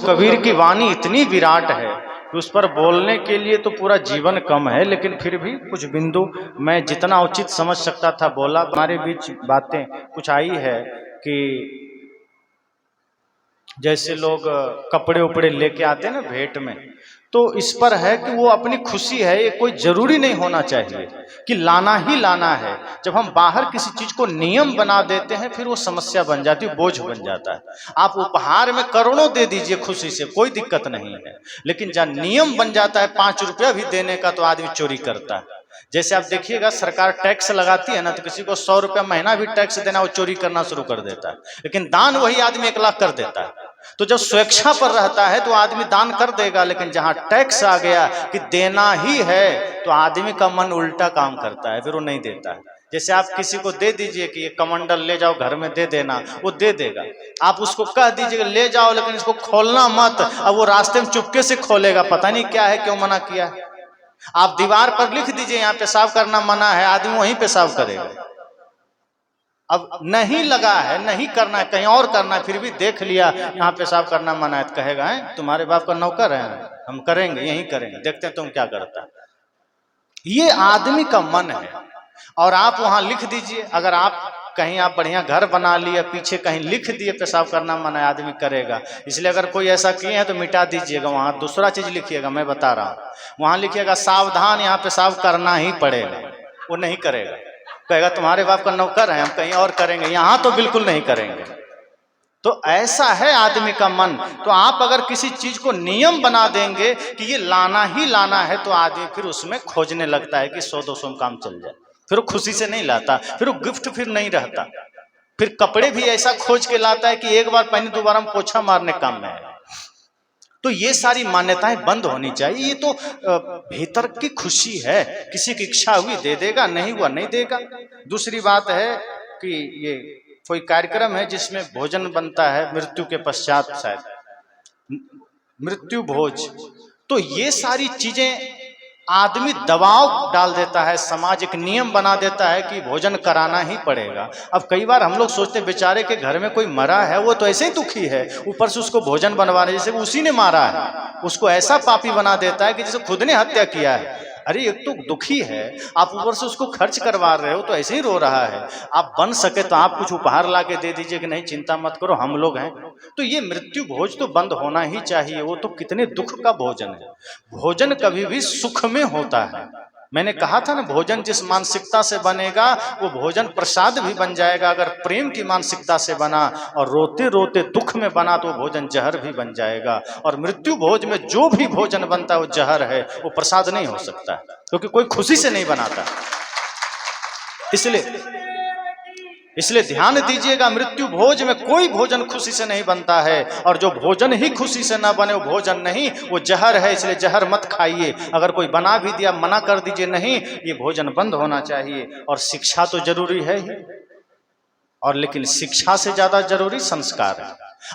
कबीर की वाणी इतनी विराट है कि उस पर बोलने के लिए तो पूरा जीवन कम है, लेकिन फिर भी कुछ बिंदु मैं जितना उचित समझ सकता था बोला। हमारे बीच बातें कुछ आई है कि जैसे लोग कपड़े उपड़े लेके आते हैं ना भेंट में, तो इस पर है कि वो अपनी खुशी है, ये कोई जरूरी नहीं होना चाहिए कि लाना ही लाना है। जब हम बाहर किसी चीज को नियम बना देते हैं फिर वो समस्या बन जाती है, बोझ बन जाता है। आप उपहार में करोड़ों दे दीजिए खुशी से, कोई दिक्कत नहीं है, लेकिन जब नियम बन जाता है 5 रुपया भी देने का तो आदमी चोरी करता है। जैसे आप देखिएगा सरकार टैक्स लगाती है ना, तो किसी को 100 रुपया महीना भी टैक्स देना वो चोरी करना शुरू कर देता है, लेकिन दान वही आदमी 1 लाख कर देता है। तो जब स्वेच्छा पर रहता है तो आदमी दान कर देगा, लेकिन जहां टैक्स आ गया कि देना ही है तो आदमी का मन उल्टा काम करता है, फिर वो नहीं देता है। जैसे आप किसी को दे दीजिए कि ये कमंडल ले जाओ घर में दे देना, वो दे देगा। आप उसको कह दीजिए ले जाओ लेकिन इसको खोलना मत, अब वो रास्ते में चुपके से खोलेगा, पता नहीं क्या है, क्यों मना किया है। आप दीवार पर लिख दीजिए यहाँ पेशाब करना मना है, आदमी वहीं पेशाब करेगा। अब नहीं लगा है, नहीं करना है, कहीं और करना है, फिर भी देख लिया यहाँ पेशाब करना मना है, तो कहेगा है तुम्हारे बाप का नौकर है, हम करेंगे, यही करेंगे, देखते हैं तुम क्या करता है। ये आदमी का मन है। और आप वहां लिख दीजिए, अगर आप कहीं आप बढ़िया घर बना लिए, पीछे कहीं लिख दिए पेशाब करना मना है, आदमी करेगा। इसलिए अगर कोई ऐसा किए हैं तो मिटा दीजिएगा, वहां दूसरा चीज लिखिएगा, मैं बता रहा हूं। वहां लिखिएगा सावधान यहाँ पेशाब करना ही पड़ेगा, वो नहीं करेगा, कहेगा तुम्हारे बाप का नौकर है, हम कहीं और करेंगे, यहां तो बिल्कुल नहीं करेंगे। तो ऐसा है आदमी का मन। तो आप अगर किसी चीज को नियम बना देंगे कि ये लाना ही लाना है, तो आदमी फिर उसमें खोजने लगता है कि 100-200 में काम चल जाए, फिर वो खुशी से नहीं लाता, फिर वो गिफ्ट फिर नहीं रहता। फिर कपड़े भी ऐसा खोज के लाता है कि एक बार पहने दोबारा में पोछा मारने काम में है। तो ये सारी मान्यताएं बंद होनी चाहिए। ये तो भीतर की खुशी है, किसी की इच्छा हुई दे देगा, नहीं हुआ नहीं देगा। दूसरी बात है कि ये कोई कार्यक्रम है जिसमें भोजन बनता है मृत्यु के पश्चात, शायद मृत्यु भोज, तो ये सारी चीजें आदमी दबाव डाल देता है, समाज एक नियम बना देता है कि भोजन कराना ही पड़ेगा। अब कई बार हम लोग सोचते हैं बेचारे के घर में कोई मरा है, वो तो ऐसे ही दुखी है, ऊपर से उसको भोजन बनवा रहे, जैसे उसी ने मारा है, उसको ऐसा पापी बना देता है कि जैसे खुद ने हत्या किया है। अरे एक तो दुखी है, आप ऊपर से उसको खर्च करवा रहे हो, तो ऐसे ही रो रहा है। आप बन सके तो आप कुछ उपहार ला के दे दीजिए कि नहीं चिंता मत करो हम लोग हैं। तो ये मृत्यु भोज तो बंद होना ही चाहिए, वो तो कितने दुख का भोजन है। भोजन कभी भी सुख में होता है। मैंने कहा था ना, भोजन जिस मानसिकता से बनेगा वो भोजन प्रसाद भी बन जाएगा। अगर प्रेम की मानसिकता से बना और रोते रोते दुख में बना तो भोजन जहर भी बन जाएगा। और मृत्यु भोज में जो भी भोजन बनता है वो जहर है, वो प्रसाद नहीं हो सकता, क्योंकि कोई खुशी से नहीं बनाता। इसलिए ध्यान दीजिएगा, मृत्यु भोज में कोई भोजन खुशी से नहीं बनता है, और जो भोजन ही खुशी से ना बने वो भोजन नहीं, वो जहर है। इसलिए जहर मत खाइए। अगर कोई बना भी दिया मना कर दीजिए, नहीं ये भोजन बंद होना चाहिए। और शिक्षा तो जरूरी है ही, और लेकिन शिक्षा से ज्यादा जरूरी संस्कार है।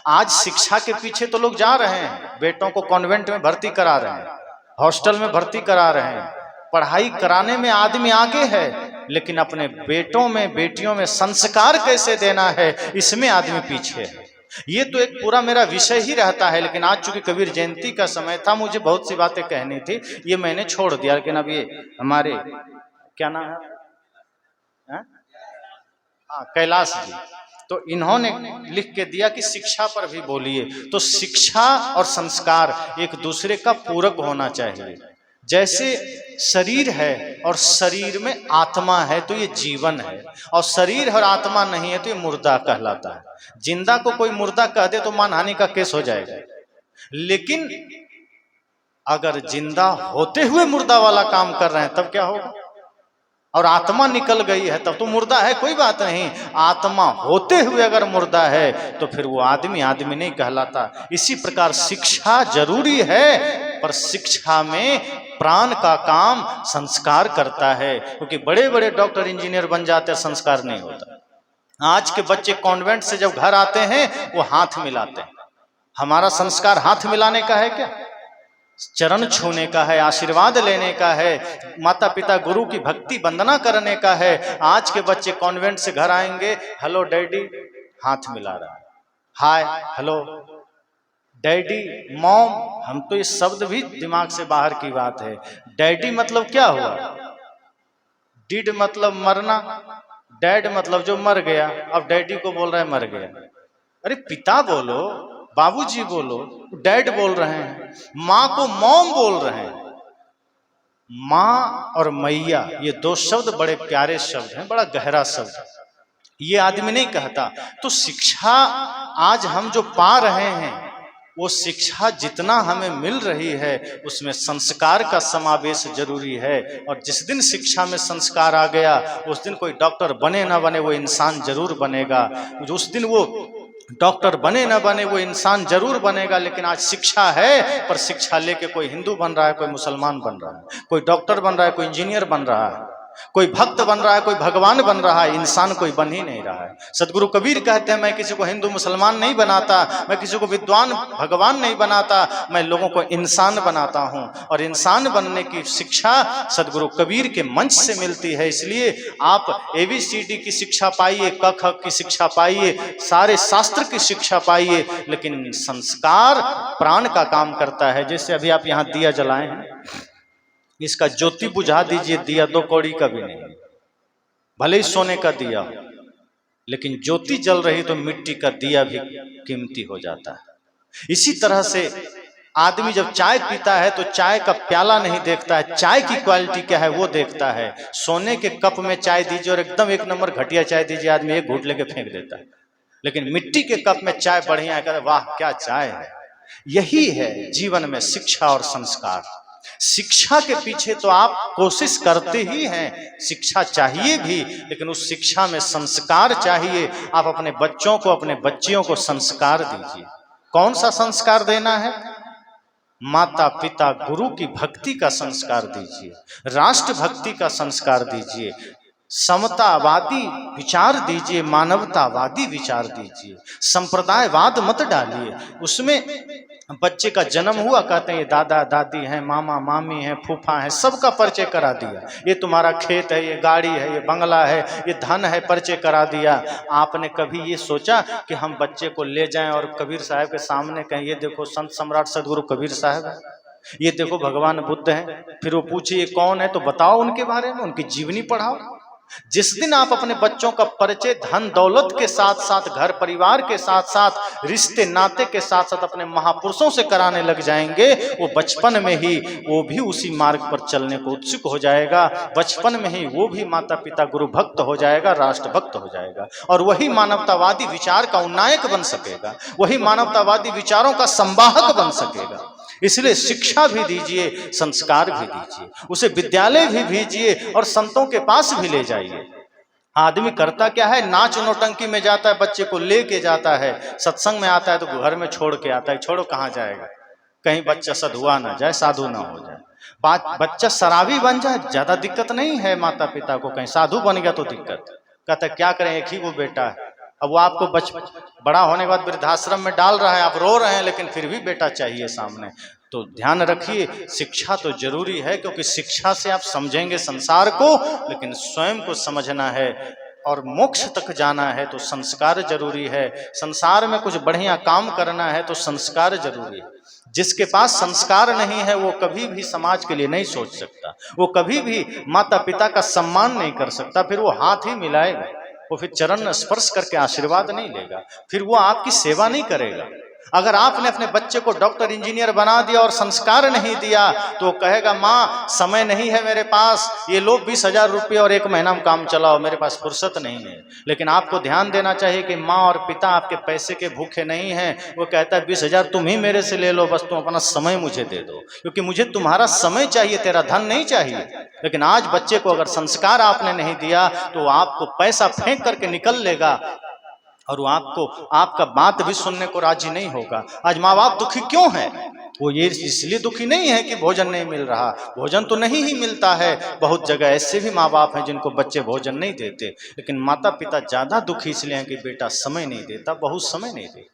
आज शिक्षा के पीछे तो लोग जा रहे हैं, बेटों को कॉन्वेंट में भर्ती करा रहे हैं, हॉस्टल में भर्ती करा रहे हैं, पढ़ाई कराने में आदमी आगे है, लेकिन अपने बेटों में बेटियों में संस्कार कैसे देना है इसमें आदमी पीछे है। ये तो एक पूरा मेरा विषय ही रहता है। लेकिन आज चूंकि कबीर जयंती का समय था, मुझे बहुत सी बातें कहनी थी, ये मैंने छोड़ दिया। लेकिन अब ये हमारे क्या नाम है, हाँ कैलाश जी, तो इन्होंने लिख के दिया कि शिक्षा पर भी बोलिए। तो शिक्षा और संस्कार एक दूसरे का पूरक होना चाहिए। जैसे शरीर है और शरीर में आत्मा है तो ये जीवन है, और शरीर और आत्मा नहीं है तो ये मुर्दा कहलाता है। जिंदा को कोई मुर्दा कह दे तो मानहानि का केस हो जाएगा, लेकिन अगर जिंदा होते हुए मुर्दा वाला काम कर रहे हैं तब क्या होगा? और आत्मा निकल गई है तब तो मुर्दा है, कोई बात नहीं। आत्मा होते हुए अगर मुर्दा है तो फिर वो आदमी आदमी नहीं कहलाता। इसी प्रकार शिक्षा जरूरी है, पर शिक्षा में प्राण का काम संस्कार करता है, क्योंकि बड़े बड़े डॉक्टर इंजीनियर बन जाते हैं, संस्कार नहीं होता। आज के बच्चे कॉन्वेंट से जब घर आते हैं वो हाथ मिलाते हैं। हमारा संस्कार हाथ मिलाने का है क्या? चरण छूने का है, आशीर्वाद लेने का है, माता पिता गुरु की भक्ति वंदना करने का है। आज के बच्चे कॉन्वेंट से घर आएंगे, हेलो डैडी, हाथ मिला रहा है, हाय हेलो, डैडी, मॉम, हम तो ये शब्द भी दिमाग से बाहर की बात है। डैडी मतलब क्या हुआ? डिड मतलब मरना, डैड मतलब जो मर गया। अब डैडी को बोल रहा है मर गया। अरे पिता बोलो, बाबूजी बोलो, डैड बोल रहे हैं। माँ को मॉम बोल रहे हैं। माँ और मैया, ये दो शब्द बड़े प्यारे शब्द हैं, बड़ा गहरा शब्द। ये आदमी नहीं कहता। तो शिक्षा आज हम जो पा रहे हैं, वो शिक्षा जितना हमें मिल रही है उसमें संस्कार का समावेश जरूरी है। और जिस दिन शिक्षा में संस्कार आ गया, उस दिन कोई डॉक्टर बने ना बने वो इंसान जरूर बनेगा। उस दिन वो डॉक्टर बने ना बने वो इंसान जरूर बनेगा। लेकिन आज शिक्षा है, पर शिक्षा लेके कोई हिंदू बन रहा है, कोई मुसलमान बन रहा है, कोई डॉक्टर बन रहा है, कोई इंजीनियर बन रहा है, कोई भक्त बन रहा है, कोई भगवान बन रहा है, इंसान कोई बन ही नहीं रहा है। सदगुरु कबीर कहते हैं, मैं किसी को हिंदू मुसलमान नहीं बनाता, मैं किसी को विद्वान भगवान नहीं बनाता, मैं लोगों को इंसान बनाता हूं। और इंसान बनने की शिक्षा सदगुरु कबीर के मंच से मिलती है। इसलिए आप ABCD की शिक्षा पाइए, क ख की शिक्षा पाइए, सारे शास्त्र की शिक्षा पाइए, लेकिन संस्कार प्राण का काम करता है। जैसे अभी आप यहाँ दिया जलाए हैं, इसका ज्योति बुझा दीजिए, दिया 2 कौड़ी का भी नहीं, भले ही सोने का दिया हो, लेकिन ज्योति जल रही तो मिट्टी का दिया भी कीमती हो जाता है। इसी तरह से आदमी जब चाय पीता है तो चाय का प्याला नहीं देखता है, चाय की क्वालिटी क्या है वो देखता है। सोने के कप में चाय दीजिए और एकदम 1 नंबर घटिया चाय दीजिए, आदमी एक घूंट लेके फेंक देता है। लेकिन मिट्टी के कप में चाय बढ़िया है, कहते वाह क्या चाय है। यही है जीवन में शिक्षा और संस्कार। शिक्षा के पीछे तो आप कोशिश करते ही हैं, शिक्षा चाहिए भी, लेकिन उस शिक्षा में संस्कार चाहिए। आप अपने बच्चों को, अपने बच्चियों को संस्कार दीजिए। कौन सा संस्कार देना है? माता पिता गुरु की भक्ति का संस्कार दीजिए, राष्ट्र भक्ति का संस्कार दीजिए, समतावादी विचार दीजिए, मानवतावादी विचार दीजिए। संप्रदायवाद मत डालिए उसमें। बच्चे का जन्म हुआ, कहते हैं ये दादा दादी हैं, मामा मामी हैं, फूफा हैं, सबका परिचय करा दिया। ये तुम्हारा खेत है, ये गाड़ी है, ये बंगला है, ये धन है, परिचय करा दिया। आपने कभी ये सोचा कि हम बच्चे को ले जाएं और कबीर साहब के सामने कहें ये देखो संत सम्राट सदगुरु कबीर साहब है, ये देखो भगवान बुद्ध हैं। फिर वो पूछिए कौन है तो बताओ उनके बारे में, उनकी जीवनी पढ़ाओ। जिस दिन आप अपने बच्चों का परिचय धन दौलत के साथ साथ, घर परिवार के साथ साथ, रिश्ते नाते के साथ साथ अपने महापुरुषों से कराने लग जाएंगे, वो बचपन में ही वो भी उसी मार्ग पर चलने को उत्सुक हो जाएगा। बचपन में ही वो भी माता पिता गुरु भक्त हो जाएगा, राष्ट्र भक्त हो जाएगा, और वही मानवतावादी विचार का उन्नायक बन सकेगा, वही मानवतावादी विचारों का संवाहक बन सकेगा। इसलिए शिक्षा भी दीजिए, संस्कार भी दीजिए, उसे विद्यालय भी भेजिए और संतों के पास भी ले जाइए। आदमी करता क्या है, नाच नौटंकी में जाता है, बच्चे को लेके जाता है, सत्संग में आता है तो घर में छोड़ के आता है। छोड़ो कहाँ जाएगा, कहीं बच्चा सधुआ ना जाए, साधु ना हो जाए। बच्चा शराबी बन जाए ज्यादा दिक्कत नहीं है माता पिता को, कहीं साधु बन गया तो दिक्कत। कहता क्या करें, एक ही वो बेटा है। अब वो आपको बड़ा होने के बाद वृद्धाश्रम में डाल रहा है, आप रो रहे हैं, लेकिन फिर भी बेटा चाहिए सामने। तो ध्यान रखिए, शिक्षा तो जरूरी है, क्योंकि शिक्षा से आप समझेंगे संसार को, लेकिन स्वयं को समझना है और मोक्ष तक जाना है तो संस्कार जरूरी है। संसार में कुछ बढ़िया काम करना है तो संस्कार जरूरी है। जिसके पास संस्कार नहीं है वो कभी भी समाज के लिए नहीं सोच सकता, वो कभी भी माता पिता का सम्मान नहीं कर सकता। फिर वो हाथ ही मिलाएगा, वो फिर चरण स्पर्श करके आशीर्वाद नहीं लेगा, फिर वो आपकी सेवा नहीं करेगा। अगर आपने अपने बच्चे को डॉक्टर इंजीनियर बना दिया और संस्कार नहीं दिया तो कहेगा माँ समय नहीं है मेरे पास, ये लो 20,000 रुपये और 1 महीना में काम चलाओ, मेरे पास फुर्सत नहीं है। लेकिन आपको ध्यान देना चाहिए कि माँ और पिता आपके पैसे के भूखे नहीं हैं। वो कहता है 20,000 तुम ही मेरे से ले लो, बस तुम अपना समय मुझे दे दो, क्योंकि मुझे तुम्हारा समय चाहिए, तेरा धन नहीं चाहिए। लेकिन आज बच्चे को अगर संस्कार आपने नहीं दिया तो आपको पैसा फेंक करके निकल लेगा और वो आपको आपका बात भी सुनने को राजी नहीं होगा। आज माँ बाप दुखी क्यों है? वो ये इसलिए दुखी नहीं है कि भोजन नहीं मिल रहा, भोजन तो नहीं ही मिलता है। बहुत जगह ऐसे भी माँ बाप हैं जिनको बच्चे भोजन नहीं देते, लेकिन माता पिता ज्यादा दुखी इसलिए हैं कि बेटा समय नहीं देता, बहुत समय नहीं देता।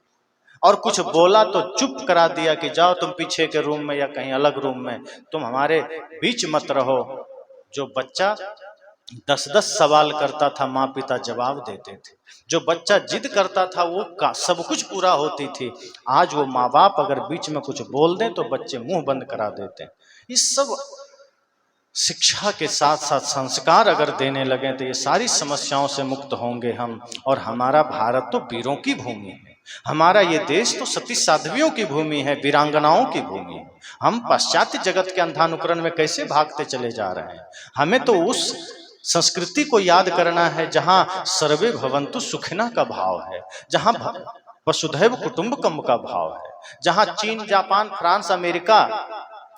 और कुछ बोला तो चुप करा दिया कि जाओ तुम पीछे के रूम में या कहीं अलग रूम में, तुम हमारे बीच मत रहो। जो बच्चा 10-10 सवाल करता था, माँ पिता जवाब देते थे। जो बच्चा जिद करता था वो सब कुछ पूरा होती थी। आज वो माँ बाप अगर बीच में कुछ बोल दें तो बच्चे मुंह बंद करा देते हैं। इस सब शिक्षा के साथ साथ संस्कार अगर देने लगे तो ये सारी समस्याओं से मुक्त होंगे हम। और हमारा भारत तो वीरों की भूमि है, हमारा ये देश तो सती साध्वियों की भूमि है, वीरांगनाओं की भूमि है। हम पाश्चात्य जगत के अंधानुकरण में कैसे भागते चले जा रहे हैं? हमें तो उस संस्कृति को याद करना है जहां सर्वे भवन्तु सुखिनः का भाव है, जहां वसुधैव कुटुंबकम का भाव है, जहां चीन, जापान, फ्रांस, अमेरिका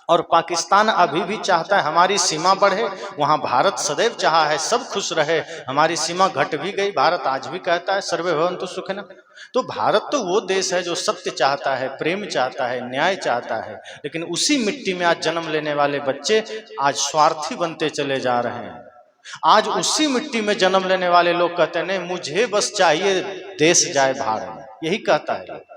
और पाकिस्तान अभी भी चाहता है हमारी सीमा बढ़े, वहां भारत सदैव चाहा है सब खुश रहे। हमारी सीमा घट भी गई, भारत आज भी कहता है सर्वे भवन्तु सुखिनः। तो भारत तो वो देश है जो सत्य चाहता है, प्रेम चाहता है, न्याय चाहता है। लेकिन उसी मिट्टी में आज जन्म लेने वाले बच्चे आज स्वार्थी बनते चले जा रहे हैं। आज उसी मिट्टी में जन्म लेने वाले लोग कहते हैं नहीं, मुझे बस चाहिए देश जाए भाड़ में, यही कहता है लोग।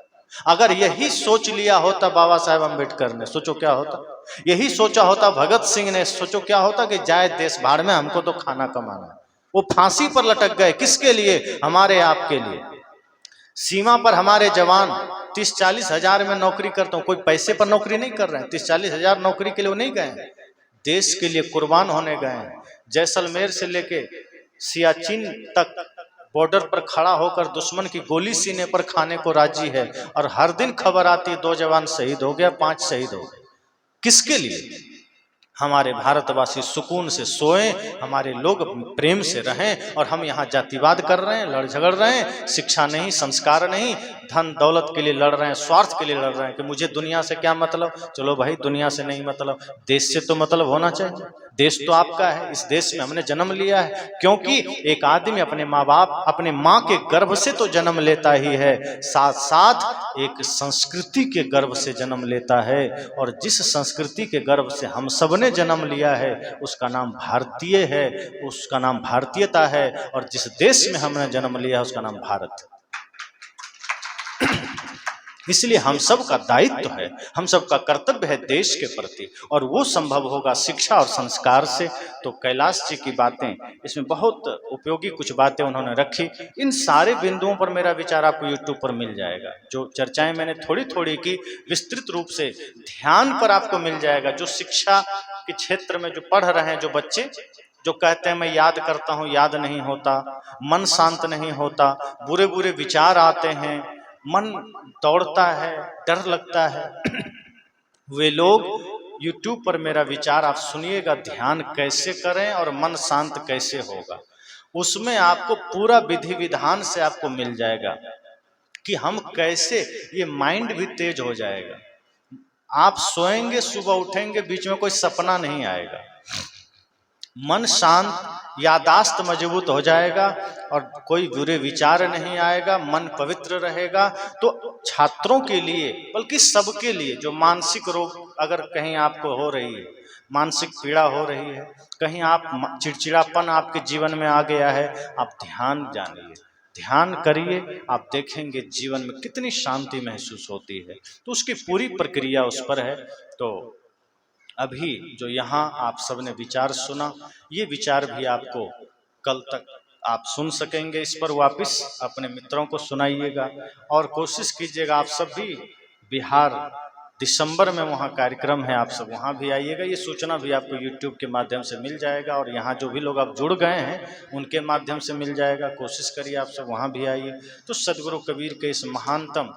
अगर यही सोच लिया होता बाबा साहेब अम्बेडकर ने, सोचो क्या होता। यही सोचा होता भगत सिंह ने, सोचो क्या होता कि जाए देश भाड़ में, हमको तो खाना कमाना है। वो फांसी पर लटक गए, किसके लिए? हमारे आपके लिए। सीमा पर हमारे जवान 30-40 हजार में नौकरी करते हैं, कोई पैसे पर नौकरी नहीं कर रहे हैं। 30-40 हजार नौकरी के लिए वो नहीं गए, देश के लिए कुर्बान होने गए हैं। जैसलमेर से लेके सियाचिन तक बॉर्डर पर खड़ा होकर दुश्मन की गोली सीने पर खाने को राजी है। और हर दिन खबर आती है 2 जवान शहीद हो गया, 5 शहीद हो गए। किसके लिए? हमारे भारतवासी सुकून से सोएं, हमारे लोग प्रेम से रहें, और हम यहाँ जातिवाद कर रहे हैं, लड़ झगड़ रहे हैं, शिक्षा नहीं, संस्कार नहीं, धन दौलत के लिए लड़ रहे हैं, स्वार्थ के लिए लड़ रहे हैं कि मुझे दुनिया से क्या मतलब। चलो भाई, दुनिया से नहीं मतलब, देश से तो मतलब होना चाहिए। देश तो आपका है, इस देश में हमने जन्म लिया है। क्योंकि एक आदमी अपने माँ बाप, अपने माँ के गर्भ से तो जन्म लेता ही है, साथ साथ एक संस्कृति के गर्भ से जन्म लेता है। और जिस संस्कृति के गर्भ से हम सब ने जन्म लिया है उसका नाम भारतीय है, उसका नाम भारतीयता है। और जिस देश में हमने जन्म लिया है उसका नाम भारत। इसलिए हम सब का दायित्व है, हम सब का कर्तव्य है देश के प्रति, और वो संभव होगा शिक्षा और संस्कार से। तो कैलाश जी की बातें, इसमें बहुत उपयोगी कुछ बातें उन्होंने रखी। इन सारे बिंदुओं पर मेरा विचार आपको यूट्यूब पर मिल जाएगा। जो चर्चाएं मैंने थोड़ी थोड़ी की, विस्तृत रूप से ध्यान पर आपको मिल जाएगा। जो शिक्षा के क्षेत्र में जो पढ़ रहे हैं जो बच्चे, जो कहते हैं मैं याद करता हूँ, याद नहीं होता, मन शांत नहीं होता, बुरे बुरे विचार आते हैं, मन दौड़ता है, डर लगता है, वे लोग YouTube पर मेरा विचार आप सुनिएगा, ध्यान कैसे करें और मन शांत कैसे होगा। उसमें आपको पूरा विधि विधान से आपको मिल जाएगा कि हम कैसे, ये माइंड भी तेज हो जाएगा। आप सोएंगे, सुबह उठेंगे, बीच में कोई सपना नहीं आएगा, मन शांत, यादाश्त मजबूत हो जाएगा और कोई बुरे विचार नहीं आएगा, मन पवित्र रहेगा। तो छात्रों के लिए, बल्कि सबके लिए, जो मानसिक रोग अगर कहीं आपको हो रही है, मानसिक पीड़ा हो रही है, कहीं आप चिड़चिड़ापन आपके जीवन में आ गया है, आप ध्यान जानिए, ध्यान करिए, आप देखेंगे जीवन में कितनी शांति महसूस होती है। तो उसकी पूरी प्रक्रिया उस पर है। तो अभी जो यहाँ आप सबने विचार सुना, ये विचार भी आपको कल तक आप सुन सकेंगे। इस पर वापस अपने मित्रों को सुनाइएगा और कोशिश कीजिएगा आप सब भी बिहार, दिसंबर में वहाँ कार्यक्रम है, आप सब वहाँ भी आइएगा। ये सूचना भी आपको YouTube के माध्यम से मिल जाएगा और यहाँ जो भी लोग आप जुड़ गए हैं उनके माध्यम से मिल जाएगा। कोशिश करिए आप सब वहाँ भी आइए। तो सदगुरु कबीर के इस महानतम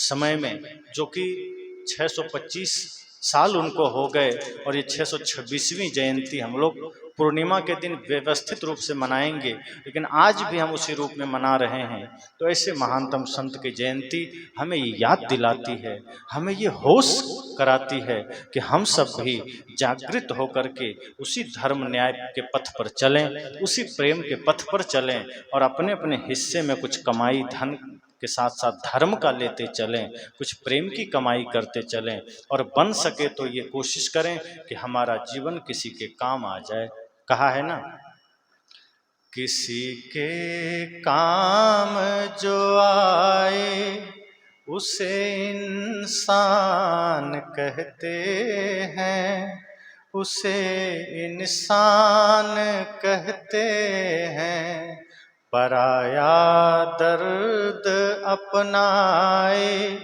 समय में, जो कि 625 साल उनको हो गए और ये 626वीं जयंती हम लोग पूर्णिमा के दिन व्यवस्थित रूप से मनाएंगे, लेकिन आज भी हम उसी रूप में मना रहे हैं। तो ऐसे महानतम संत की जयंती हमें ये याद दिलाती है, हमें ये होश कराती है कि हम सब भी जागृत होकर के उसी धर्म न्याय के पथ पर चलें, उसी प्रेम के पथ पर चलें और अपने अपने हिस्से में कुछ कमाई धन के साथ साथ धर्म का लेते चलें, कुछ प्रेम की कमाई करते चलें और बन सके तो ये कोशिश करें कि हमारा जीवन किसी के काम आ जाए। कहा है ना, किसी के काम जो आए उसे इंसान कहते हैं, उसे इंसान कहते हैं। पराया दर्द अपनाए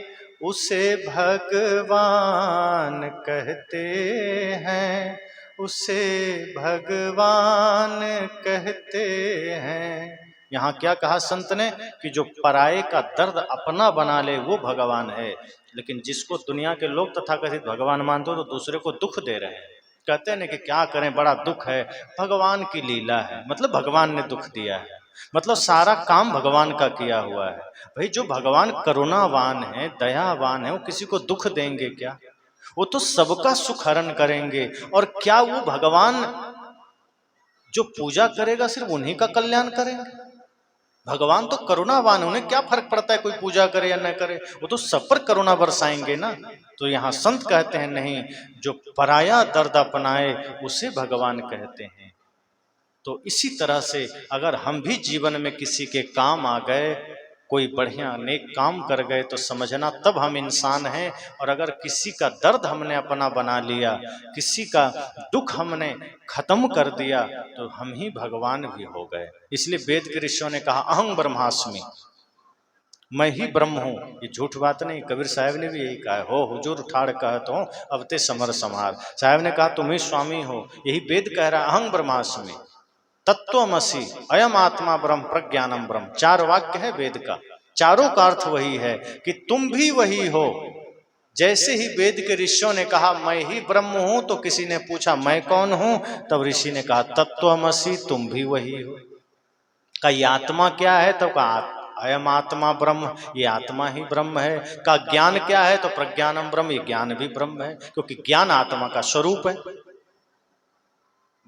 उसे भगवान कहते हैं, उसे भगवान कहते हैं। यहाँ क्या कहा संत ने कि जो पराये का दर्द अपना बना ले वो भगवान है। लेकिन जिसको दुनिया के लोग तथाकथित भगवान मानते हो तो दूसरे को दुख दे रहे हैं। कहते हैं ना कि क्या करें, बड़ा दुख है, भगवान की लीला है, मतलब भगवान ने दुख दिया है, मतलब सारा काम भगवान का किया हुआ है। भाई जो भगवान करुणावान है, दयावान है, वो किसी को दुख देंगे क्या? वो तो सबका सुख हरण करेंगे। और क्या वो भगवान जो पूजा करेगा सिर्फ उन्हीं का कल्याण करेंगे? भगवान तो करुणावान, उन्हें क्या फर्क पड़ता है कोई पूजा करे या न करे, वो तो सब पर करुणा बरसाएंगे ना। तो यहाँ संत कहते हैं नहीं, जो पराया दर्द अपनाए उसे भगवान कहते हैं। तो इसी तरह से अगर हम भी जीवन में किसी के काम आ गए, कोई बढ़िया नेक काम कर गए, तो समझना तब हम इंसान हैं। और अगर किसी का दर्द हमने अपना बना लिया, किसी का दुख हमने खत्म कर दिया, तो हम ही भगवान भी हो गए। इसलिए वेद के ऋषियों ने कहा अहं ब्रह्मास्मि, मैं ही ब्रह्म हूँ। ये झूठ बात नहीं, कबीर साहब ने भी यही कहा, हो हुजूर ठाड़ कहत हो अब ते समर समार। साहब ने कहा तुम ही स्वामी हो, यही वेद कह रहा अहं ब्रह्मास्मि तत्वमसि अयम आत्मा ब्रह्म प्रज्ञानम ब्रह्म। चार वाक्य है वेद का, चारों का अर्थ वही है कि तुम भी वही हो। जैसे ही वेद के ऋषियों ने कहा मैं ही ब्रह्म हूं, तो किसी ने पूछा मैं कौन हूं, तब ऋषि ने कहा तत्वमसि, तुम भी वही हो। का ये आत्मा क्या है, तो कहा अयम आत्मा ब्रह्म, ये आत्मा ही ब्रह्म है। का ज्ञान क्या है, तो प्रज्ञानम ब्रह्म, ये ज्ञान भी ब्रह्म है, क्योंकि ज्ञान आत्मा का स्वरूप है।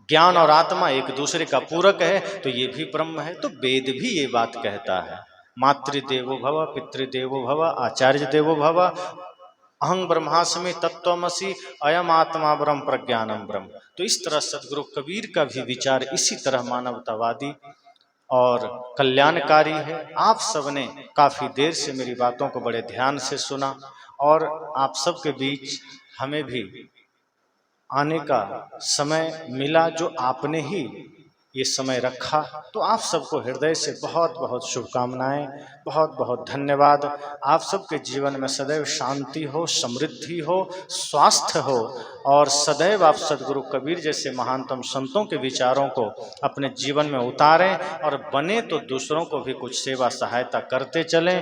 ज्ञान और आत्मा एक दूसरे का पूरक है, तो ये भी ब्रह्म है। तो वेद भी ये बात कहता है, मातृदेवो भव पितृदेवो भव आचार्य देवो भव, अहं ब्रह्मास्मि तत्वमसि अयम आत्मा ब्रह्म प्रज्ञानम ब्रह्म। तो इस तरह सदगुरु कबीर का भी विचार इसी तरह मानवतावादी और कल्याणकारी है। आप सबने काफी देर से मेरी बातों को बड़े ध्यान से सुना, और आप सबके बीच हमें भी आने का समय मिला, जो आपने ही ये समय रखा। तो आप सबको हृदय से बहुत बहुत शुभकामनाएं, बहुत बहुत धन्यवाद। आप सबके जीवन में सदैव शांति हो, समृद्धि हो, स्वास्थ्य हो, और सदैव आप सदगुरु कबीर जैसे महानतम संतों के विचारों को अपने जीवन में उतारें, और बने तो दूसरों को भी कुछ सेवा सहायता करते चलें।